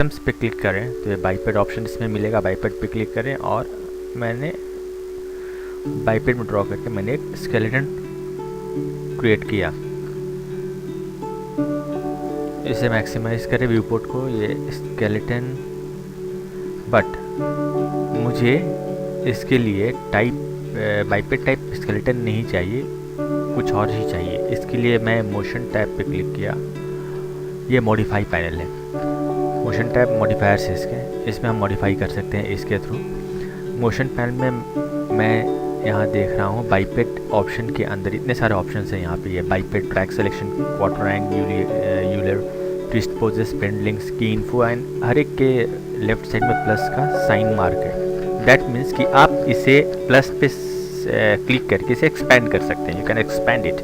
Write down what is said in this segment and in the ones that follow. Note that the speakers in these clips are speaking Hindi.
आइटम्स पे क्लिक करें तो ये बाइपेड ऑप्शन इसमें मिलेगा, बाइपेड पे क्लिक करें और मैंने बाइपेड में ड्रॉ करके मैंने एक स्केलेटन क्रिएट किया। इसे मैक्सिमाइज करें व्यू पोर्ट को, ये स्केलेटन, बट मुझे इसके लिए टाइप बाइपेड टाइप स्केलेटन नहीं चाहिए, कुछ और ही चाहिए। इसके लिए मैं मोशन टैब पे क्लिक किया, ये मॉडिफाई पैनल है, मोशन टैब मॉडिफायर्स है इसमें हम मॉडिफाई कर सकते हैं इसके थ्रू। मोशन पैनल में मैं यहाँ देख रहा हूँ बाइपेड ऑप्शन के अंदर इतने सारे ऑप्शंस हैं। यहाँ पे ये biped track selection, quarter and Euler, twist poses, bend links की इन्फो एंड हर एक के लेफ्ट साइड में प्लस का साइन मार्क है। दैट मीन्स कि आप इसे प्लस पे क्लिक करके इसे एक्सपैंड कर सकते हैं, you can expand it.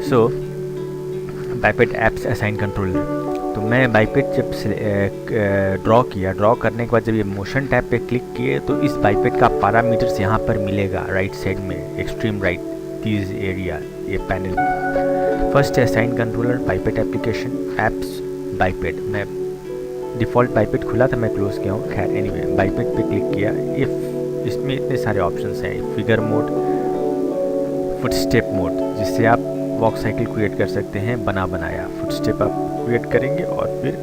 So biped apps assign controller, तो मैं बाइपेड जब ड्रॉ करने के बाद जब ये मोशन टैब पे क्लिक किए तो इस बाइपेड का पैरामीटर्स यहाँ पर मिलेगा राइट साइड में, एक्सट्रीम राइट दिस एरिया, ये पैनल। फर्स्ट है असाइन कंट्रोलर, बाइपेड एप्लीकेशन, एप्स, बाइपेड। मैं डिफ़ॉल्ट बाइपेड खुला था, मैं क्लोज किया हूँ, खैर एनीवे बाइपेड पे क्लिक किया। ये इसमें इतने सारे ऑप्शंस हैं, फिगर मोड, फुटस्टेप मोड, जिससे आप वॉक साइकिल क्रिएट कर सकते हैं, बना बनाया फुटस्टेप आप क्रिएट करेंगे और फिर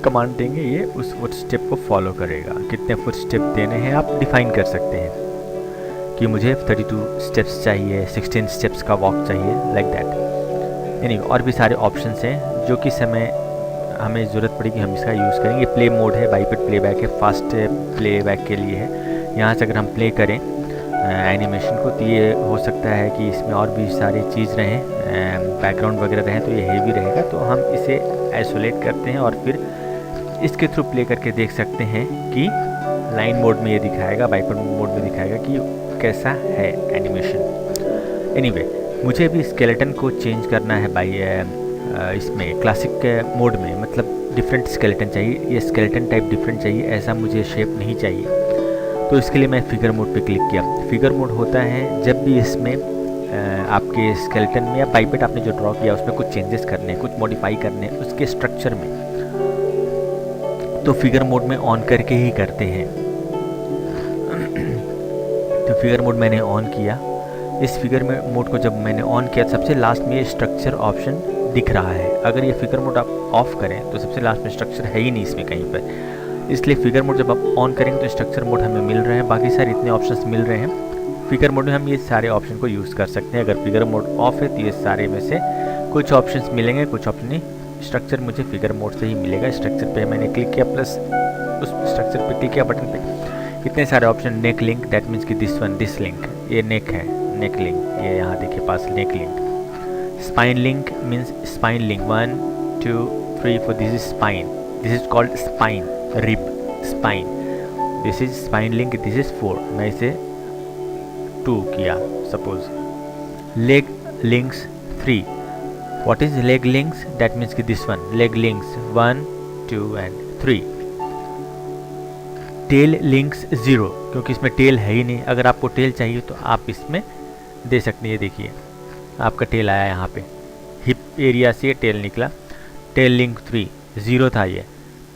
कमांड देंगे, ये उस फुटस्टेप को फॉलो करेगा। कितने फुटस्टेप देने हैं आप डिफाइन कर सकते हैं कि मुझे 32 स्टेप्स चाहिए, 16 स्टेप्स का वॉक चाहिए, लाइक दैट। यानी और भी सारे ऑप्शंस हैं जो कि समय हमें ज़रूरत पड़ेगी हम इसका यूज़ करेंगे। प्ले मोड है, बाइपेड प्लेबैक है, फास्ट प्लेबैक के लिए है। यहाँ से अगर हम प्ले करें एनिमेशन को तो ये हो सकता है कि इसमें और भी सारी चीज़ रहें, बैकग्राउंड वगैरह रहें, तो ये हेवी रहेगा, तो हम इसे आइसोलेट करते हैं और फिर इसके थ्रू प्ले करके देख सकते हैं कि लाइन मोड में ये दिखाएगा, बाइपेड मोड में दिखाएगा कि कैसा है एनिमेशन। एनीवे मुझे भी स्केलेटन को चेंज करना है बाई इसमें क्लासिक मोड में, मतलब डिफरेंट स्केलेटन चाहिए, ये स्केलेटन टाइप डिफरेंट चाहिए, ऐसा मुझे शेप नहीं चाहिए। तो इसके लिए मैं फिगर मोड पे क्लिक किया। फिगर मोड होता है जब भी इसमें आपके स्केलेटन में या बाइपेड आपने जो ड्रॉ किया उसमें कुछ चेंजेस करने हैं, कुछ मॉडिफाई करने हैं उसके स्ट्रक्चर में, तो फिगर मोड में ऑन करके ही करते हैं। तो फिगर मोड मैंने ऑन किया। इस फिगर मोड को जब मैंने ऑन किया सबसे लास्ट में ये स्ट्रक्चर ऑप्शन दिख रहा है। अगर ये फिगर मोड आप ऑफ करें तो सबसे लास्ट में स्ट्रक्चर है ही नहीं इसमें कहीं पर, इसलिए फिगर मोड जब आप ऑन करेंगे तो स्ट्रक्चर मोड हमें मिल रहे हैं, बाकी सारे इतने ऑप्शंस मिल रहे हैं। फिगर मोड में हम ये सारे ऑप्शन को यूज़ कर सकते हैं। अगर फिगर मोड ऑफ है तो ये सारे में से कुछ ऑप्शंस मिलेंगे, कुछ अपनी स्ट्रक्चर मुझे फिगर मोड से ही मिलेगा। स्ट्रक्चर पे मैंने क्लिक किया, प्लस उस स्ट्रक्चर पे क्लिक किया बटन पे, इतने सारे option. Neck link, that means कि दिस लिंक, ये नेक है, नेक लिंक, ये यहाँ देखिए पास neck link. Spine link means spine link 1 2 3 4, this is spine, this is called spine, rib, spine, this is spine link, this is 4, मैं इसे 2 किया suppose. Leg links 3, what is leg links, that means कि this one, leg links 1 2 and 3। Tell links 0, क्योंकि इसमें टेल है ही नहीं, अगर आपको टेल चाहिए तो आप इसमें दे सकते हैं। ये देखिए आपका टेल आया यहाँ पे, हिप एरिया से टेल निकला। टेल लिंक 3 0 था, ये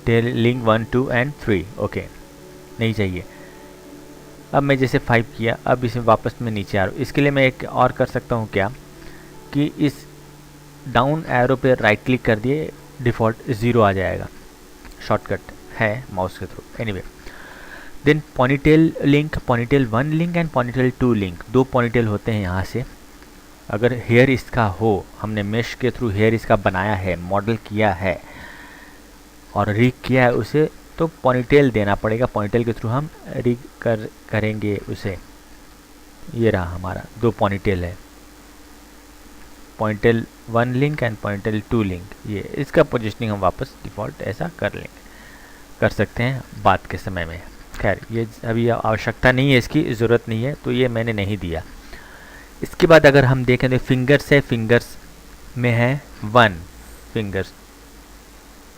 टेल लिंक 1 2 and 3 ओके, नहीं चाहिए। अब मैं जैसे 5 किया, अब इसमें वापस मैं नीचे आ रहा हूँ। इसके लिए मैं एक और कर सकता हूँ क्या कि इस डाउन एरो पे राइट क्लिक कर दिए, डिफ़ॉल्ट 0 आ जाएगा, शॉर्टकट है माउस के थ्रू। Anyway then ponytail link, ponytail 1 link and ponytail 2 link, 2 ponytail होते हैं यहाँ से। अगर हेयर इसका हो, हमने मेश के थ्रू हेयर इसका बनाया है, मॉडल किया है और रिग किया है उसे, तो पॉनीटेल देना पड़ेगा। पॉनीटेल के थ्रू हम रिग करेंगे उसे। ये रहा हमारा 2 पॉनीटेल है, ponytail 1 link and ponytail 2 link. ये इसका पोजिशनिंग हम वापस डिफ़ॉल्ट ऐसा कर लेंगे, कर सकते हैं बाद के समय में। खैर ये अभी आवश्यकता नहीं है, इसकी ज़रूरत नहीं है, तो ये मैंने नहीं दिया। इसके बाद अगर हम देखें तो फिंगर्स है, फिंगर्स में है 1 फिंगर्स,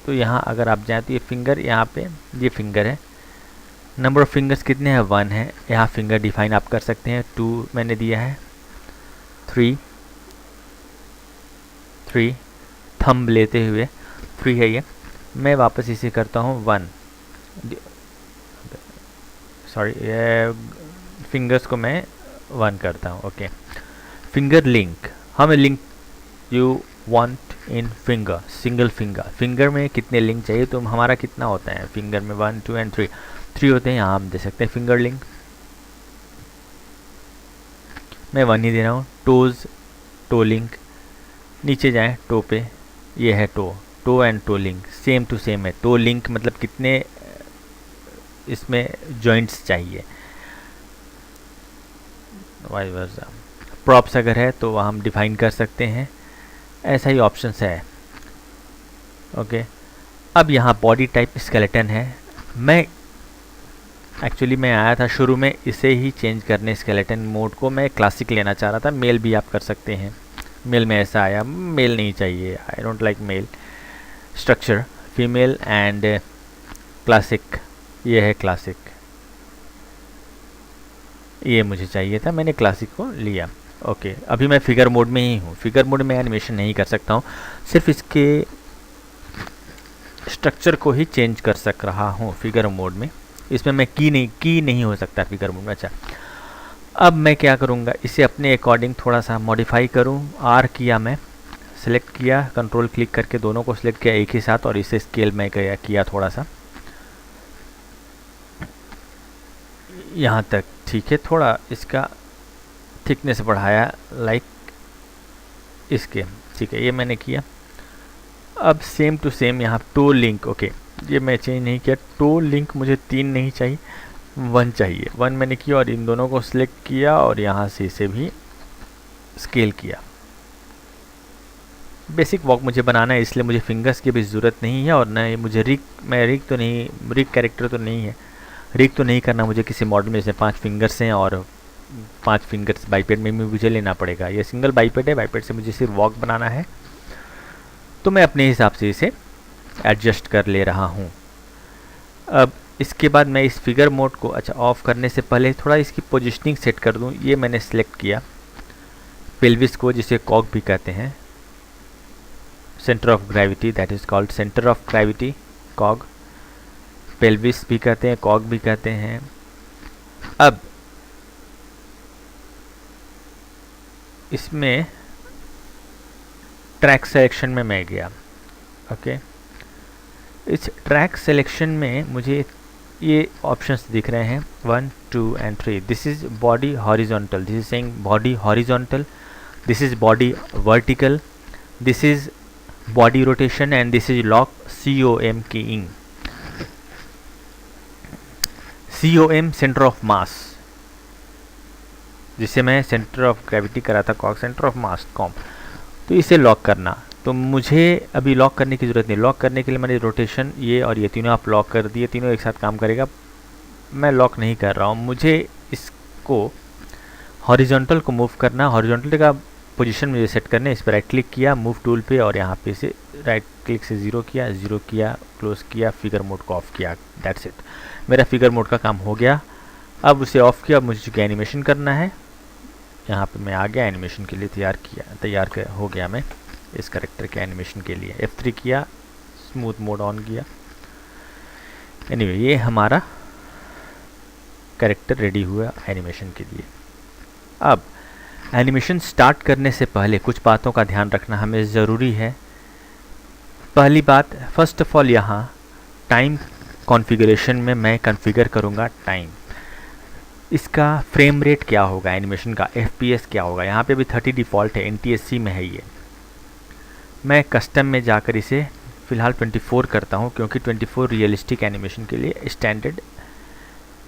तो यहाँ अगर आप जाएँ तो ये फिंगर, यहाँ पे ये फिंगर है। नंबर ऑफ़ फिंगर्स कितने हैं, 1 है। यहाँ फिंगर डिफाइन आप कर सकते हैं, 2 मैंने दिया है, 3 थंब लेते हुए 3 है ये। मैं वापस इसे करता हूँ 1, सॉरी फिंगर्स को मैं 1 करता हूँ। ओके, फिंगर लिंक, हमें link you want in finger, single finger, finger में कितने लिंक चाहिए, तो हमारा कितना होता है फिंगर में 1 2 एंड 3 होते हैं। यहाँ हम दे सकते हैं फिंगर लिंक, मैं 1 ही दे रहा हूँ। टोज, टो लिंक, नीचे जाएं टो पे, ये है toe and toe link same to same है। टो लिंक मतलब कितने इसमें जॉइंट्स चाहिए, वाइस वर्सा। प्रॉप्स अगर है तो हम डिफाइन कर सकते हैं, ऐसा ही ऑप्शंस है। ओके, अब यहाँ बॉडी टाइप स्केलेटन है। मैं आया था शुरू में इसे ही चेंज करने, स्केलेटन मोड को मैं क्लासिक लेना चाह रहा था। मेल भी आप कर सकते हैं, मेल में ऐसा आया, मेल नहीं चाहिए, I don't like male. Structure female and classic, ये है क्लासिक, ये मुझे चाहिए था, मैंने क्लासिक को लिया। ओके, अभी मैं फिगर मोड में ही हूँ, फिगर मोड में एनिमेशन नहीं कर सकता हूँ, सिर्फ इसके स्ट्रक्चर को ही चेंज कर सक रहा हूँ फिगर मोड में। इसमें मैं की नहीं हो सकता फिगर मोड में। अच्छा, अब मैं क्या करूँगा, इसे अपने अकॉर्डिंग थोड़ा सा मॉडिफाई करूँ। आर किया, मैं सेलेक्ट किया, कंट्रोल क्लिक करके दोनों को सिलेक्ट किया एक ही साथ, और इसे स्केल में किया थोड़ा सा यहाँ तक, ठीक है। थोड़ा इसका थिकनेस बढ़ाया लाइक इसके, ठीक है, ये मैंने किया। अब सेम टू सेम यहाँ टो लिंक, ओके, ये मैं चेंज नहीं किया। टो लिंक मुझे 3 नहीं चाहिए, 1 चाहिए। 1 मैंने किया और इन दोनों को सिलेक्ट किया और यहाँ से इसे भी स्केल किया। बेसिक वॉक मुझे बनाना है, इसलिए मुझे फिंगर्स की भी ज़रूरत नहीं है, और न मुझे रिग कैरेक्टर तो नहीं है, रिग तो नहीं करना मुझे किसी मॉडल में। इसमें 5 फिंगर्स हैं और 5 फिंगर्स बाईपेड में भी मुझे लेना पड़ेगा। ये सिंगल बाईपेड है, बाईपेड से मुझे सिर्फ वॉक बनाना है, तो मैं अपने हिसाब से इसे एडजस्ट कर ले रहा हूँ। अब इसके बाद मैं इस फिगर मोड को, अच्छा, ऑफ करने से पहले थोड़ा इसकी पोजिशनिंग सेट कर दूँ। ये मैंने सेलेक्ट किया पेल्विस को, जिसे कॉग भी कहते हैं, centre of gravity, that is called centre of gravity, कॉग, pelvis भी कहते हैं, कॉग भी कहते हैं। अब इसमें ट्रैक सिलेक्शन में मैं गया। ओके, इस ट्रैक सिलेक्शन में मुझे ये ऑप्शंस दिख रहे हैं 1 2 and 3। This is body horizontal, this is saying body horizontal, this is body vertical, this is body rotation, and this is lock COM keying. COM centre of mass, जिसे मैं सेंटर ऑफ ग्रेविटी करा था, कॉग सेंटर ऑफ मास कॉम, तो इसे लॉक करना। तो मुझे अभी लॉक करने की ज़रूरत नहीं, लॉक करने के लिए मैंने रोटेशन ये और ये तीनों आप लॉक कर दिए, तीनों एक साथ काम करेगा। मैं लॉक नहीं कर रहा हूँ, मुझे इसको हॉरिजॉन्टल को मूव करना, हॉरिजॉन्टल का पोजीशन मुझे सेट करने। इस पर राइट क्लिक किया मूव टूल पे, और यहाँ पे से राइट क्लिक से ज़ीरो किया, क्लोज किया, फिगर मोड को ऑफ किया, दैट्स इट। मेरा फिगर मोड का काम हो गया। अब उसे ऑफ किया, अब मुझे चूँकि एनिमेशन करना है, यहाँ पे मैं आ गया, एनिमेशन के लिए तैयार हो गया मैं इस कैरेक्टर के एनिमेशन के लिए। F3 किया, स्मूथ मोड ऑन किया। एनीवे, ये हमारा कैरेक्टर रेडी हुआ एनिमेशन के लिए। अब एनिमेशन स्टार्ट करने से पहले कुछ बातों का ध्यान रखना हमें ज़रूरी है। पहली बात, फर्स्ट ऑफ ऑल यहाँ टाइम कॉन्फ़िगरेशन में मैं कॉन्फ़िगर करूँगा टाइम। इसका फ्रेम रेट क्या होगा, एनिमेशन का FPS क्या होगा। यहाँ पे भी 30 डिफ़ॉल्ट है, NTSC में है ये। मैं कस्टम में जाकर इसे फ़िलहाल 24 करता हूँ, क्योंकि 24 रियलिस्टिक एनिमेशन के लिए स्टैंडर्ड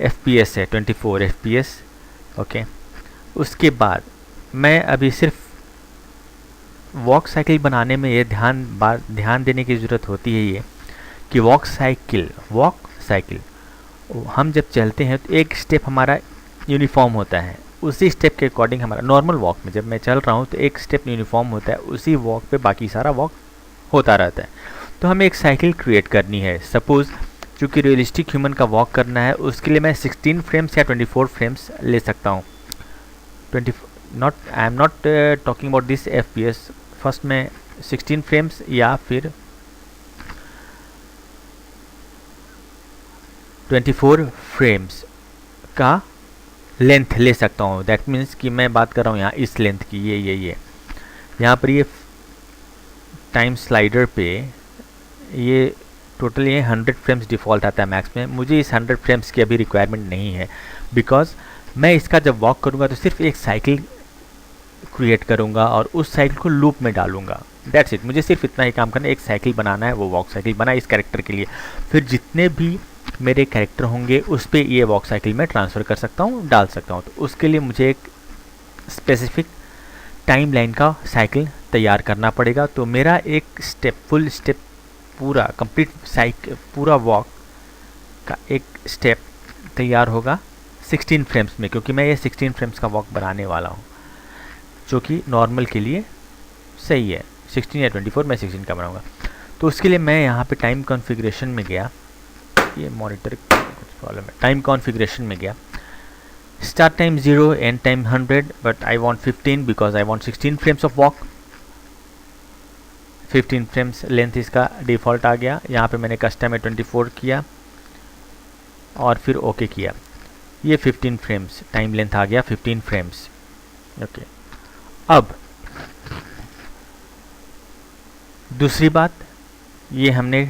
FPS है, 24 FPS। ओके, उसके बाद मैं अभी सिर्फ वॉक साइकिल बनाने में ये ध्यान देने की ज़रूरत होती है, ये कि वॉक साइकिल हम जब चलते हैं तो एक स्टेप हमारा यूनिफॉर्म होता है, उसी स्टेप के अकॉर्डिंग हमारा नॉर्मल वॉक में जब मैं चल रहा हूँ तो एक स्टेप यूनिफॉर्म होता है, उसी वॉक पे बाकी सारा वॉक होता रहता है। तो हमें एक साइकिल क्रिएट करनी है। सपोज़ चूँकि रियलिस्टिक ह्यूमन का वॉक करना है, उसके लिए मैं 16 फ्रेम्स या 24 फ्रेम्स ले सकता हूँ। I am not talking about this FPS। First में 16 फ्रेम्स या फिर 24 फ्रेम्स का लेंथ ले सकता हूँ। दैट मीन्स कि मैं बात कर रहा हूँ यहाँ इस लेंथ की, ये यहाँ पर ये टाइम स्लाइडर पे ये टोटल ये 100 फ्रेम्स डिफ़ॉल्ट आता है मैक्स में। मुझे इस 100 फ्रेम्स की अभी रिक्वायरमेंट नहीं है, बिकॉज मैं इसका जब वॉक करूँगा तो सिर्फ एक साइकिल क्रिएट करूँगा और उस साइकिल को लूप में डालूँगा। That's it. मुझे सिर्फ इतना ही काम करना है, एक साइकिल बनाना है, वो वॉक साइकिल बना इस कैरेक्टर के लिए। फिर जितने भी मेरे कैरेक्टर होंगे उस पर ये वॉक साइकिल में ट्रांसफ़र कर सकता हूँ, डाल सकता हूँ। तो उसके लिए मुझे एक स्पेसिफिक टाइम लाइन का साइकिल तैयार करना पड़ेगा। तो मेरा एक फुल स्टेप पूरा कंप्लीट पूरा वॉक का एक स्टेप तैयार होगा 16 फ्रेम्स में, क्योंकि मैं ये 16 फ्रेम्स का वॉक बनाने वाला हूँ, जो कि नॉर्मल के लिए सही है। 16 या 24, मैं 16 का बनाऊँगा। तो उसके लिए मैं यहाँ पे टाइम कॉन्फ़िगरेशन में गया, ये मॉनिटर कुछ प्रॉब्लम है, टाइम कॉन्फ़िगरेशन में गया, start time 0, and time 100, but I want 15 because I want 16 frames of walk. 15 frames length इसका डिफ़ॉल्ट आ गया। यहाँ पे मैंने कस्टम में 24 किया और फिर ओके किया। ये 15 फ्रेम्स टाइम लेंथ आ गया, 15 फ्रेम्स। ओके, अब दूसरी बात, ये हमने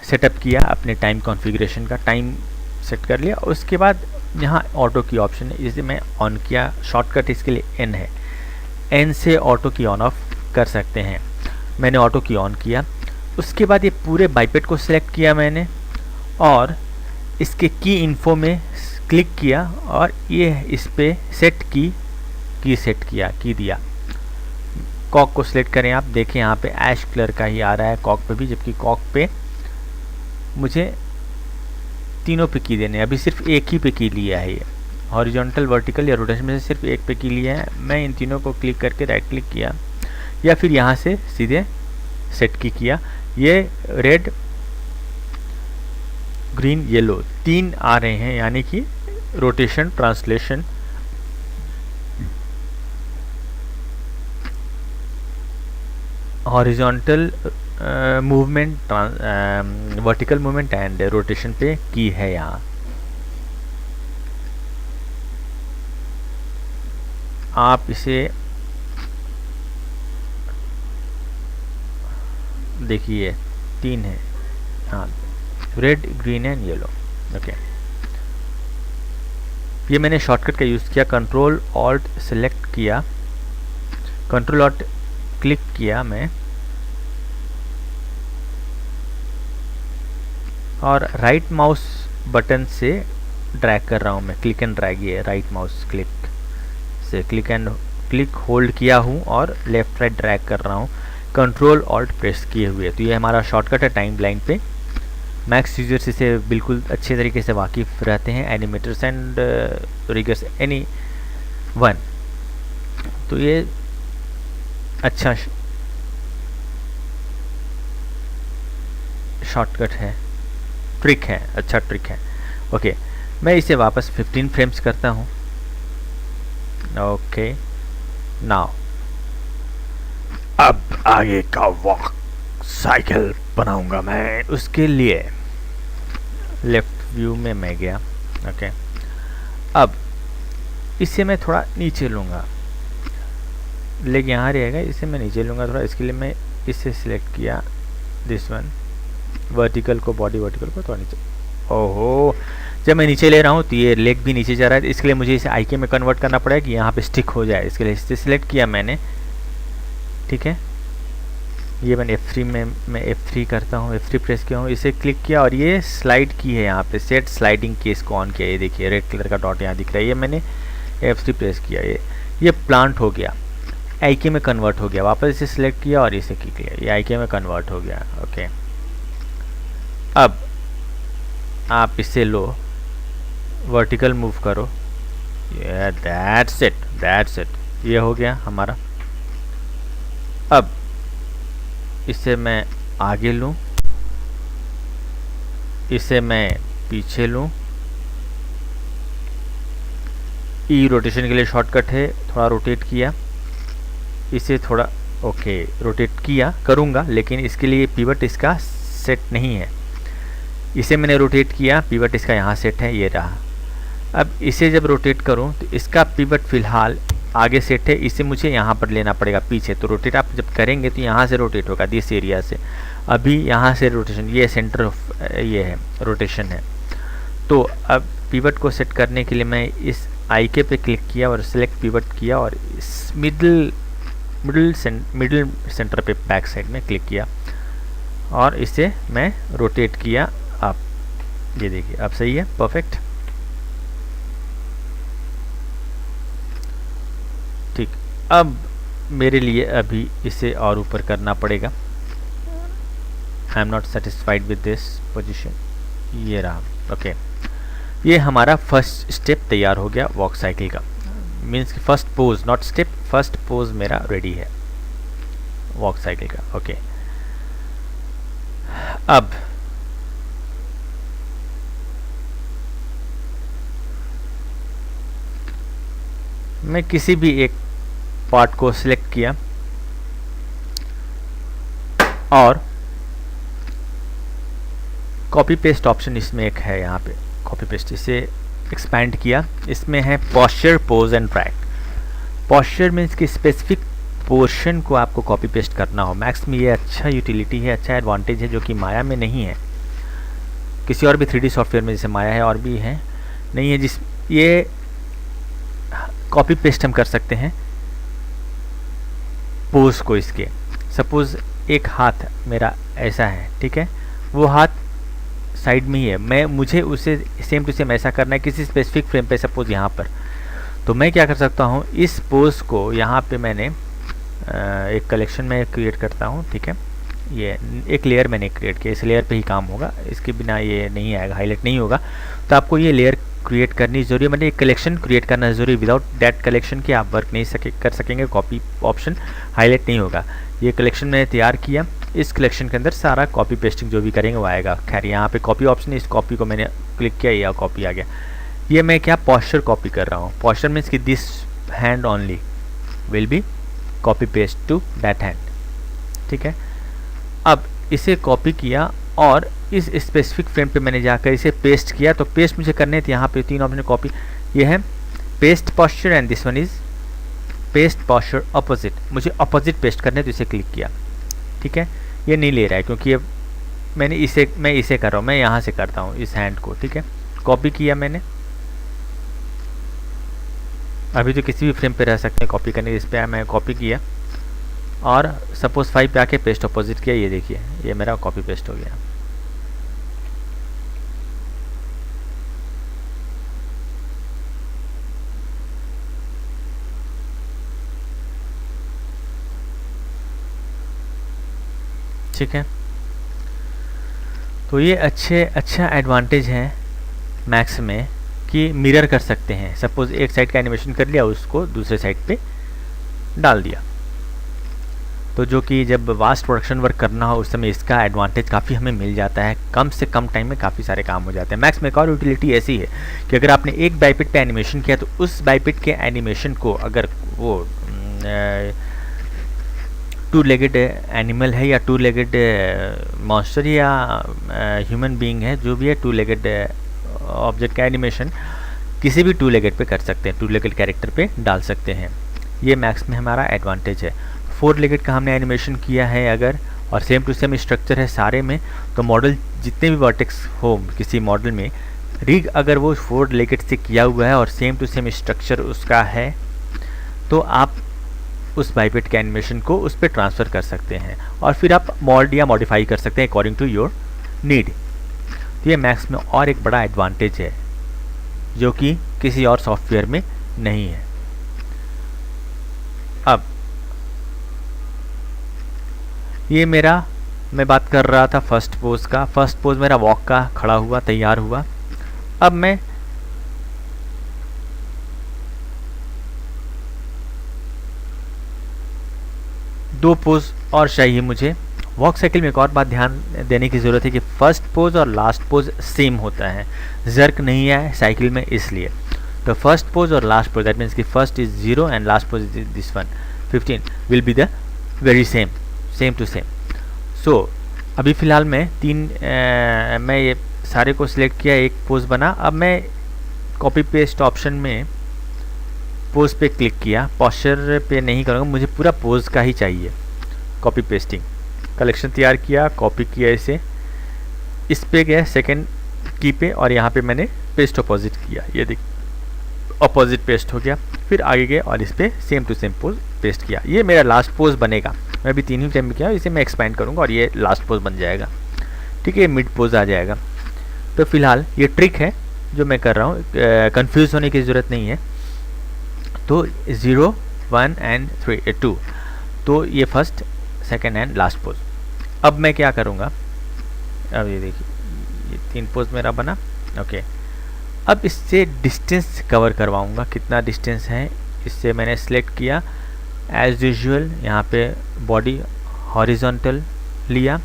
सेटअप किया अपने टाइम कॉन्फ़िगरेशन का, टाइम सेट कर लिया। उसके बाद यहाँ ऑटो की ऑप्शन है, इसे मैं ऑन किया। शॉर्टकट इसके लिए एन है, एन से ऑटो की ऑन ऑफ कर सकते हैं। मैंने ऑटो की ऑन किया। उसके बाद ये पूरे बाइपेट को सिलेक्ट किया मैंने और इसके की इन्फो में क्लिक किया और ये इस पे सेट की सेट किया, की दिया। कॉक को सिलेक्ट करें, आप देखें यहाँ पे ऐश कलर का ही आ रहा है कॉक पे भी, जबकि कॉक पे मुझे तीनों पे की देने, अभी सिर्फ एक ही पे की लिया है। ये हॉरिजॉन्टल, वर्टिकल या रोटेशन में से सिर्फ एक पे की लिया है। मैं इन तीनों को क्लिक करके राइट क्लिक किया या फिर यहाँ से सीधे सेट की किया। ये रेड, ग्रीन, येलो 3 आ रहे हैं, यानी कि rotation, translation, horizontal movement, vertical movement and rotation पे की है। यहाँ आप इसे देखिए 3 है, हाँ, red, green and yellow. Okay, ये मैंने शॉर्टकट का यूज़ किया, कंट्रोल ऑल्ट सेलेक्ट किया, कंट्रोल ऑल्ट क्लिक किया मैं और राइट माउस बटन से ड्रैग कर रहा हूँ मैं, क्लिक एंड ड्रैग। ये राइट माउस क्लिक से क्लिक होल्ड किया हूँ और लेफ्ट राइट ड्रैग कर रहा हूँ, कंट्रोल ऑल्ट प्रेस किए हुए। तो ये हमारा शॉर्टकट है टाइम लाइन पे। मैक्स यूजर्स इसे बिल्कुल अच्छे तरीके से वाकिफ़ रहते हैं, animators and riggers any one. तो ये अच्छा शॉर्टकट है, ट्रिक है, अच्छा ट्रिक है। ओके, मैं इसे वापस 15 फ्रेम्स करता हूँ। ओके, नाउ अब आगे का वॉक साइकिल बनाऊंगा मैं। उसके लिए लेफ्ट व्यू में मैं गया। ओके, अब इसे मैं थोड़ा नीचे लूँगा, लेग यहाँ रहेगा, इसे मैं नीचे लूँगा थोड़ा। इसके लिए मैं इसे सिलेक्ट किया, दिस वन, वर्टिकल को, बॉडी वर्टिकल को थोड़ा नीचे। ओहो, जब मैं नीचे ले रहा हूँ तो ये लेग भी नीचे जा रहा है, इसके लिए मुझे इसे आईके में कन्वर्ट करना पड़ेगा कि यहाँ पे स्टिक हो जाए। इसके लिए इसे सिलेक्ट किया मैंने, ठीक है। ये मैंने F3 में मैं F3 करता हूँ, F3 प्रेस किया हूँ, इसे क्लिक किया और ये स्लाइड की है यहाँ पे, सेट स्लाइडिंग की, इसको ऑन किया। ये देखिए रेड कलर का डॉट यहाँ दिख रहा है, ये मैंने F3 प्रेस किया, ये प्लांट हो गया, आईके में कन्वर्ट हो गया। वापस इसे सिलेक्ट किया और इसे क्लिक किया, ये आईके में कन्वर्ट हो गया। ओके, अब आप इसे लो, वर्टिकल मूव करो, ये दैट्स इट, ये हो गया हमारा। अब इसे मैं आगे लूँ, इसे मैं पीछे लूँ। ई रोटेशन के लिए शॉर्टकट है, थोड़ा रोटेट किया, इसे थोड़ा रोटेट किया करूँगा, लेकिन इसके लिए पिवट इसका सेट नहीं है। इसे मैंने रोटेट किया, पिवट इसका यहाँ सेट है, ये रहा। अब इसे जब रोटेट करूँ तो इसका पिवट फिलहाल आगे सेट है, इसे मुझे यहाँ पर लेना पड़ेगा पीछे। तो रोटेट आप जब करेंगे तो यहाँ से रोटेट होगा, दिस एरिया से। अभी यहाँ से रोटेशन, ये सेंटर ऑफ ये है, रोटेशन है। तो अब पिवट को सेट करने के लिए मैं इस आईके पे क्लिक किया और सिलेक्ट पिवट किया और इस मिडिल सेंटर पे बैक साइड में क्लिक किया और इसे मैं रोटेट किया। आप ये देखिए, अब सही है, परफेक्ट, ठीक। अब मेरे लिए अभी इसे और ऊपर करना पड़ेगा। I am not satisfied with this position, ये रहा, ओके। ये हमारा फर्स्ट स्टेप तैयार हो गया वॉक साइकिल का, मीन्स कि first pose, not step, first pose मेरा रेडी है वॉक साइकिल का, ओके। अब मैं किसी भी एक पार्ट को सिलेक्ट किया और कॉपी पेस्ट ऑप्शन इसमें एक है, यहाँ पे कॉपी पेस्ट, इसे एक्सपैंड किया। इसमें है posture, pose and track. Posture means कि स्पेसिफिक पोर्शन को आपको कॉपी पेस्ट करना हो। मैक्स में ये अच्छा यूटिलिटी है, अच्छा एडवांटेज है, जो कि माया में नहीं है। किसी और भी 3D सॉफ्टवेयर में जैसे माया है और भी है, नहीं है, जिस ये कॉपी पेस्ट हम कर सकते हैं पोज को इसके। सपोज एक हाथ मेरा ऐसा है, ठीक है, वो हाथ साइड में ही है, मुझे उसे सेम टू सेम ऐसा करना है किसी स्पेसिफिक फ्रेम पे, सपोज यहाँ पर। तो मैं क्या कर सकता हूँ, इस पोज को यहाँ पे मैंने एक कलेक्शन में क्रिएट करता हूँ, ठीक है। ये एक लेयर मैंने क्रिएट किया, इस लेयर पे ही काम होगा, इसके बिना ये नहीं आएगा, हाईलाइट नहीं होगा। तो आपको ये लेयर क्रिएट करनी ज़रूरी है, मतलब एक कलेक्शन क्रिएट करना ज़रूरी। विदाउट दैट कलेक्शन के आप वर्क नहीं कर सकेंगे, कॉपी ऑप्शन हाईलाइट नहीं होगा। ये कलेक्शन मैंने तैयार किया, इस कलेक्शन के अंदर सारा कॉपी पेस्टिंग जो भी करेंगे वो आएगा। खैर यहाँ पे कॉपी ऑप्शन है, इस कॉपी को मैंने क्लिक किया, या कॉपी आ गया। ये मैं क्या पॉस्चर कॉपी कर रहा हूँ। पॉस्चर मीन्स कि this hand only will be copy paste to that hand, ठीक है। अब इसे कॉपी किया और इस स्पेसिफिक फ्रेम पे मैंने जाकर इसे पेस्ट किया। तो पेस्ट मुझे करने थे, यहाँ पे 3 ऑप्शन कॉपी, ये है paste posture and this one is paste posture opposite. मुझे अपोजिट पेस्ट करने, तो इसे क्लिक किया, ठीक है। ये नहीं ले रहा है क्योंकि अब मैं इसे कर रहा हूँ, मैं यहाँ से करता हूँ इस हैंड को, ठीक है। कॉपी किया मैंने, अभी तो किसी भी फ्रेम पे रह सकते हैं कॉपी करने, इस पर मैं कॉपी किया और सपोज 5 पे आके पेस्ट अपोजिट किया। ये देखिए, ये मेरा कॉपी पेस्ट हो गया। ठीक है, तो ये अच्छा एडवांटेज है मैक्स में कि मिरर कर सकते हैं। सपोज एक साइड का एनिमेशन कर लिया, उसको दूसरे साइड पे डाल दिया, तो जो कि जब वास्ट प्रोडक्शन वर्क करना हो उस समय इसका एडवांटेज काफ़ी हमें मिल जाता है। कम से कम टाइम में काफ़ी सारे काम हो जाते हैं। मैक्स में एक और यूटिलिटी ऐसी है कि अगर आपने एक बाइपिट पे एनिमेशन किया तो उस बाइपिट के एनिमेशन को अगर वो 2 लेगेड एनिमल है या 2 लेगेड मॉन्स्टर या ह्यूमन बीइंग है, जो भी है 2 लेगेड ऑब्जेक्ट का एनिमेशन किसी भी 2 लेगेड पे कर सकते हैं, 2 लेगेड कैरेक्टर पे डाल सकते हैं। ये मैक्स में हमारा एडवांटेज है। 4 लेगेड का हमने एनिमेशन किया है अगर, और सेम टू सेम स्ट्रक्चर है सारे में, तो मॉडल जितने भी वर्टेक्स हो किसी मॉडल में, रिग अगर वो 4 लेगेड से किया हुआ है और सेम टू सेम स्ट्रक्चर उसका है, तो आप उस बाइपिट के एनिमेशन को उस पर ट्रांसफ़र कर सकते हैं और फिर आप मॉड या मॉडिफाई कर सकते हैं अकॉर्डिंग टू योर नीड। तो ये मैक्स में और एक बड़ा एडवांटेज है जो कि किसी और सॉफ्टवेयर में नहीं है। अब ये मैं बात कर रहा था फर्स्ट पोज का। फर्स्ट पोज मेरा वॉक का खड़ा हुआ, तैयार हुआ। अब मैं दो पोज और चाहिए मुझे। वॉक साइकिल में एक और बात ध्यान देने की ज़रूरत है कि फर्स्ट पोज और लास्ट पोज सेम होता है, जर्क नहीं है साइकिल में, इसलिए। तो फर्स्ट पोज और लास्ट पोज, दैट मीन्स कि first is 0 and last pose is this one 15 will be the very same to same. So अभी फ़िलहाल मैं मैं ये सारे को सिलेक्ट किया, एक पोज बना। अब मैं कॉपी पेस्ट ऑप्शन में पोज पे क्लिक किया, पोस्चर पे नहीं करूँगा, मुझे पूरा पोज का ही चाहिए। कॉपी पेस्टिंग, कलेक्शन तैयार किया, कॉपी किया इस पे गया सेकंड की पे और यहाँ पे मैंने पेस्ट अपोजिट किया, ये देख अपोजिट पेस्ट हो गया। फिर आगे गए और इस पर same to same pose paste किया। ये मेरा लास्ट पोज बनेगा। मैं अभी 3 ही टाइम में किया, इसे मैं एक्सपेंड करूँगा और ये लास्ट पोज बन जाएगा। ठीक है, ये मिड पोज आ जाएगा। तो फिलहाल ये ट्रिक है जो मैं कर रहा हूँ, कंफ्यूज होने की ज़रूरत नहीं है। तो 0, 1 एंड 3, 2, तो ये first, second and last pose. अब मैं क्या करूँगा, अब ये देखिए ये 3 पोज मेरा बना। ओके, अब इससे डिस्टेंस कवर करवाऊँगा, कितना डिस्टेंस है इससे मैंने सेलेक्ट किया। एज यूजुअल यहाँ पे बॉडी हॉरिजॉन्टल लिया,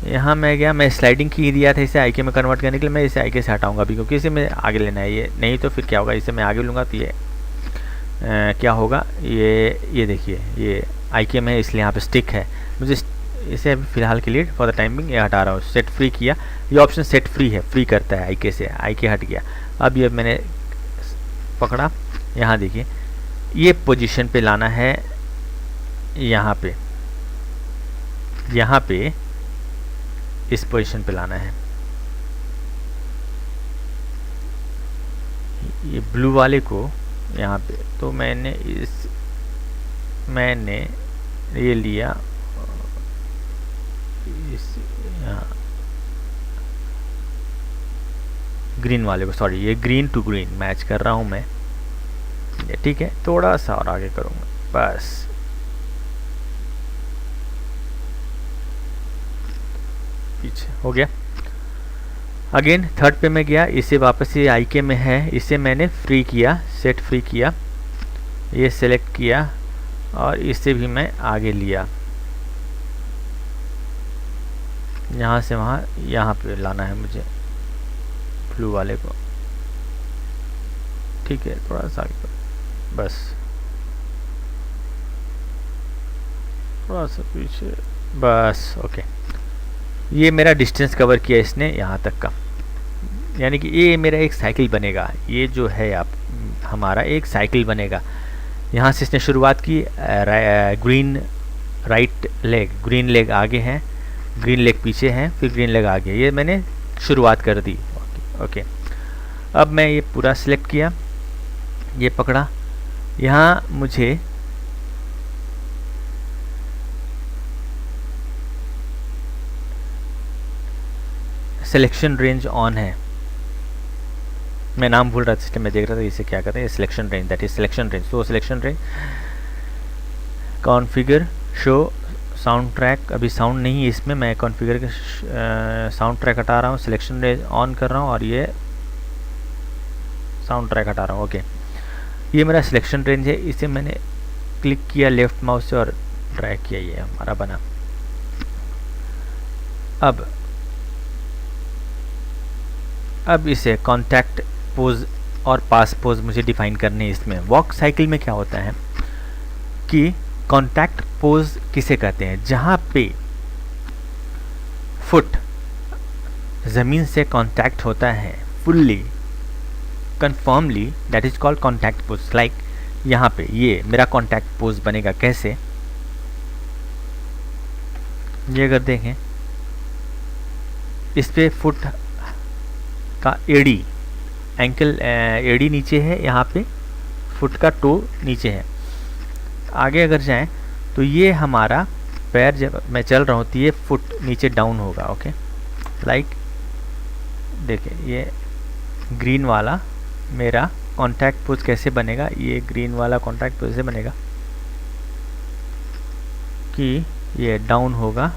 यहाँ मैं गया, मैं स्लाइडिंग की दिया था इसे आईके में कन्वर्ट करने के लिए। मैं इसे आईके से हटाऊंगा अभी, क्योंकि इसे मैं आगे लेना है, ये नहीं तो फिर क्या होगा, इसे मैं आगे लूँगा तो ये क्या होगा, ये देखिए ये आईके में है इसलिए यहाँ पे स्टिक है। मुझे इसे अभी फ़िलहाल के लिए फॉर द टाइमिंग ये हटा रहा हूँ। सेट फ्री किया, ये ऑप्शन सेट फ्री है, फ्री करता है आईके से, आईके हट गया। अब ये मैंने पकड़ा, यहाँ देखिए ये पोजीशन पे लाना है, यहाँ पे इस पोजीशन पे लाना है। ये ब्लू वाले को यहाँ पे, तो मैंने ये लिया यहाँ ग्रीन वाले को, सॉरी ये ग्रीन टू ग्रीन मैच कर रहा हूँ मैं। ठीक है, थोड़ा सा और आगे करूँगा बस। पीछे हो गया। अगेन थर्ड पे मैं गया, इसे वापस ये आईके में है, इसे मैंने फ्री किया, सेट फ्री किया, ये सेलेक्ट किया और इसे भी मैं आगे लिया, यहाँ से वहाँ, यहाँ पे लाना है मुझे ब्लू वाले को। ठीक है, थोड़ा सा आगे बस, थोड़ा सा पीछे बस। ओके, ये मेरा डिस्टेंस कवर किया इसने यहाँ तक का, यानी कि ये मेरा एक साइकिल बनेगा। ये जो है आप हमारा एक साइकिल बनेगा। यहाँ से इसने शुरुआत की, green right leg, green leg आगे है, ग्रीन लेग पीछे है, फिर ग्रीन लेग आगे, ये मैंने शुरुआत कर दी। ओके, अब मैं ये पूरा सिलेक्ट किया, ये पकड़ा, यहाँ मुझे सिलेक्शन रेंज ऑन है, मैं नाम भूल रहा था सिस्टम में देख रहा था, इसे क्या कहते हैं, selection range, that is selection range. तो selection range, configure show sound track, अभी साउंड नहीं है इसमें, मैं कॉन्फ़िगर के साउंड ट्रैक हटा रहा हूँ, सिलेक्शन रेंज ऑन कर रहा हूँ और ये साउंड ट्रैक हटा रहा हूँ। ओके, ये मेरा सिलेक्शन रेंज है, इसे मैंने क्लिक किया लेफ्ट माउस से और ड्रैग किया, ये हमारा बना। अब इसे कॉन्टैक्ट पोज और पास पोज मुझे डिफाइन करने इसमें। वॉक साइकिल में क्या होता है कि कॉन्टैक्ट पोज किसे कहते हैं, जहाँ पे फुट ज़मीन से कॉन्टैक्ट होता है fully confirmly, that is called contact pose. Like यहाँ पे ये मेरा कॉन्टैक्ट पोज बनेगा कैसे, ये अगर देखें इस पे फुट का एडी, एंकल एडी नीचे है, यहाँ पे फुट का टो नीचे है। आगे अगर जाएं तो ये हमारा पैर जब मैं चल रहा हूँ तो ये फुट नीचे डाउन होगा। ओके, लाइक देखिए ये ग्रीन वाला मेरा कॉन्टैक्ट पोज कैसे बनेगा, ये ग्रीन वाला कॉन्टैक्ट पोज से बनेगा कि ये डाउन होगा,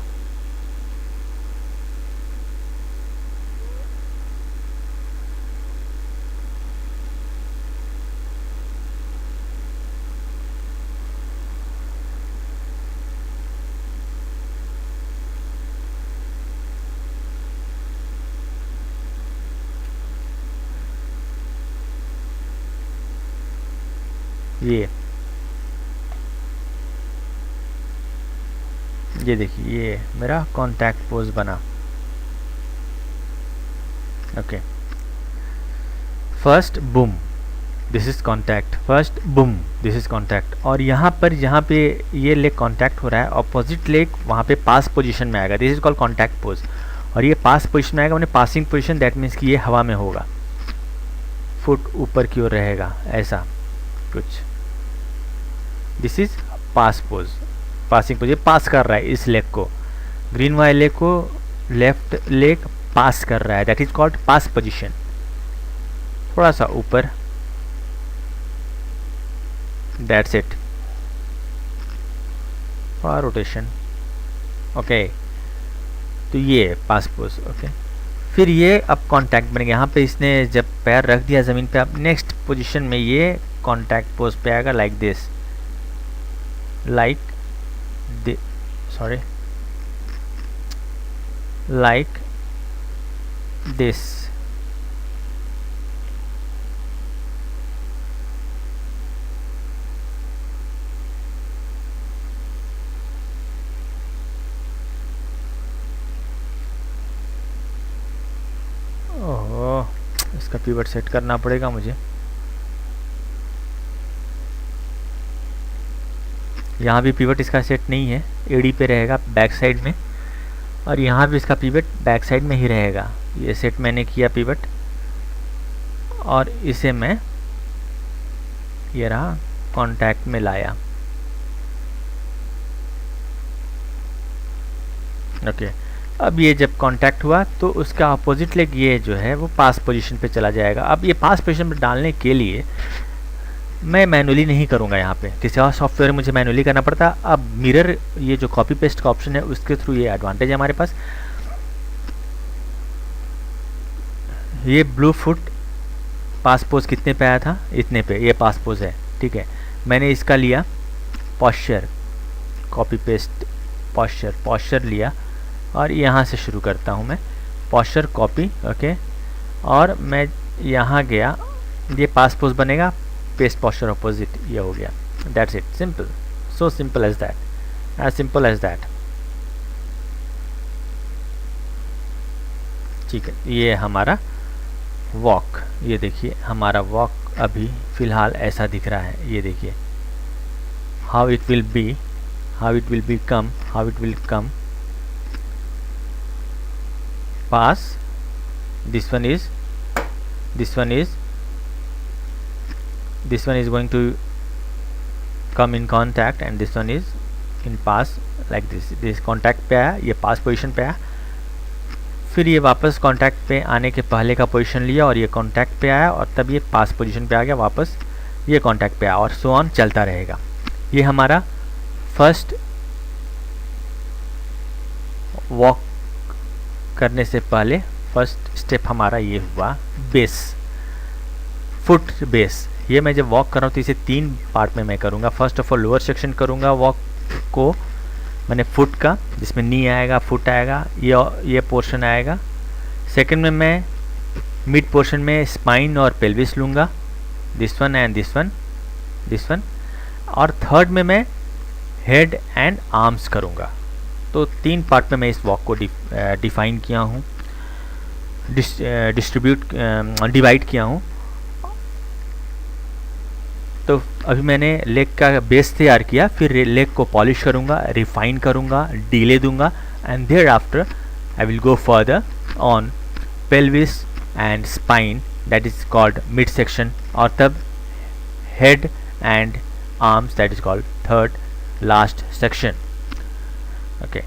ये देखिए ये मेरा कॉन्टैक्ट पोज बना। Okay, first boom, this is contact, first boom, this is contact. और यहाँ पर जहाँ पे ये लेग कॉन्टैक्ट हो रहा है, अपोजिट लेग वहाँ पे पास पोजीशन में आएगा, this is called contact pose. और ये पास पोजीशन में आएगा, मैंने पासिंग पोजीशन, दैट मीन्स कि ये हवा में होगा, फुट ऊपर की ओर रहेगा, ऐसा कुछ। This is pass pose, passing pose, ये पास कर रहा है इस लेग को, ग्रीन वाले लेग को लेफ्ट लेग पास कर रहा है, that is called pass position. थोड़ा सा ऊपर, that's it, for rotation. Okay, तो ये पास पोज। ओके, फिर ये अब कॉन्टैक्ट बनेगा। यहाँ पे इसने जब पैर रख दिया ज़मीन पे, अब नेक्स्ट पोजीशन में ये कॉन्टैक्ट पोज पे आएगा, लाइक दिस, लाइक दिस। ओह, इसका पिवट सेट करना पड़ेगा मुझे। यहाँ भी पिवट इसका सेट नहीं है, एडी पे रहेगा बैक साइड में, और यहाँ भी इसका पिवट बैक साइड में ही रहेगा। ये सेट मैंने किया पिवट, और इसे मैं ये रहा कॉन्टैक्ट में लाया। ओके, अब ये जब कांटेक्ट हुआ तो उसका अपोजिट लेग ये जो है वो पास पोजीशन पे चला जाएगा। अब ये पास पोजीशन पे डालने के लिए मैं मैनुअली नहीं करूँगा, यहाँ पे किसी और सॉफ्टवेयर मुझे मैनुअली करना पड़ता। अब मिरर, ये जो कॉपी पेस्ट का ऑप्शन है उसके थ्रू ये एडवांटेज है हमारे पास। ये ब्लू फुट पास पोज कितने पे आया था, इतने पे, ये पास पोज है, ठीक है। मैंने इसका लिया पॉस्चर, कॉपी पेस्ट पॉस्चर लिया, और यहाँ से शुरू करता हूँ मैं, पॉस्चर कॉपी। ओके, और मैं यहाँ गया, ये पास पोज बनेगा, पेस्ट पॉस्चर अपोजिट, ये हो गया, that's it, simple, so simple as that, as simple as that. ठीक है, ये हमारा वॉक, ये देखिए हमारा वॉक अभी फ़िलहाल ऐसा दिख रहा है, ये देखिए how it will be, how it will come, pass, this one is going to come in contact, and this one is in pass, like this contact पे आया, ये pass position पे आया, फिर ये वापस contact पे आने के पहले का position लिया, और ये contact पे आया, और तब ये pass position पे आ गया, वापस ये contact पे आया, और so on चलता रहेगा। ये हमारा फर्स्ट वॉक करने से पहले फर्स्ट स्टेप हमारा ये हुआ बेस, फुट बेस। ये मैं जब वॉक कर रहा हूँ तो इसे 3 पार्ट में मैं करूँगा। First of all lower section करूँगा वॉक को, मैंने फुट का, जिसमें नी आएगा, फुट आएगा, ये पोर्शन आएगा। सेकंड में मैं मिड पोर्शन में स्पाइन और पेल्विस लूँगा, this one and this one, और थर्ड में मैं हेड एंड आर्म्स करूँगा। तो 3 पार्ट में मैं इस वॉक को डिफाइन किया हूँ, डिवाइड किया हूँ। तो अभी मैंने लेग का बेस तैयार किया, फिर लेग को पॉलिश करूँगा, रिफाइन करूँगा, डीले दूंगा, and there after I will go further on pelvis and spine, that is called mid section, और तब head and arms, that is called third last section. Okay,